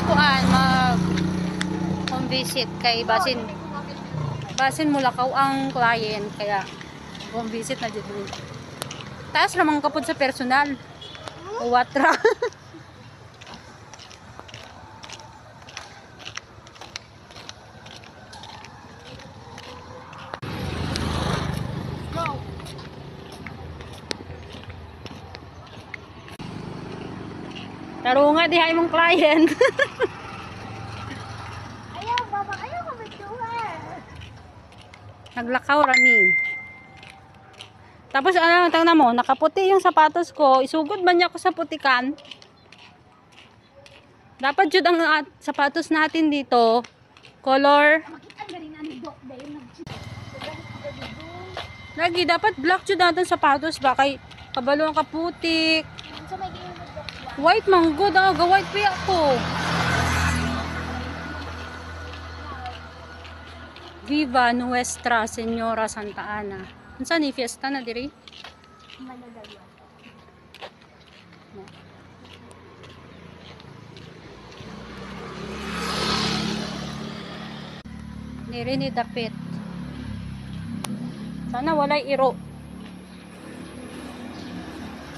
kuan mag home visit kay basin Mulakaw ang client kaya home visit na jud. Taas ramang kapod sa personal. Watra. Taro nga dihay mong client. Ayaw, baba, ayaw ko mag-tour. Naglakaw rami. Tapos ano, tangna mo, nakaputi yung sapatos ko. Isugod man niya ako sa putikan. Dapat jud ang sapatos natin dito color. Lagi dapat black jud natin sapatos ba kay kabalo ang kaputik. White man good ah, ga white pa ako. Viva Nuestra Señora Santa Ana. Unsa ni fiesta na diri? Manadalwa. Diri ni dapit. Sana walay iro.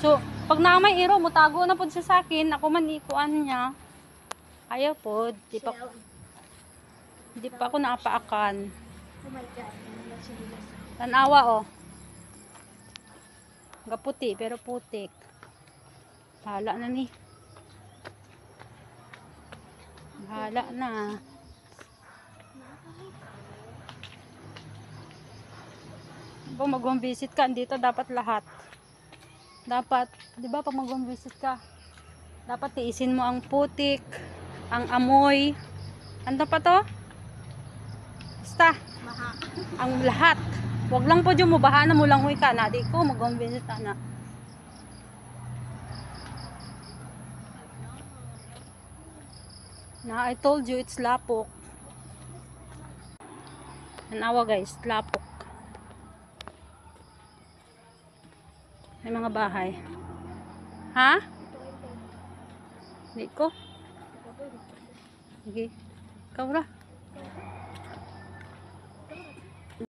So, pag naamay iro, mutago na pod siya sa akin, ako man ikuan niya. Ayaw pod, di pa ako naapaakan. Oh my God. Tanawa oh. Gaputi pero putik. Hala na ni. Hala na. Kung mag-home visit ka dito dapat lahat. Dapat, 'di ba pag mag-home visit ka, dapat tiisin mo ang putik, ang amoy. Ano pa to? Basta ang lahat. Wag lang po yung mubahanan mo lang ka na. Di ko mag-home visit na. I told you it's lapok. Anawa guys, lapok. May mga bahay. Ha? Di ko. Sige. Ikaw ra.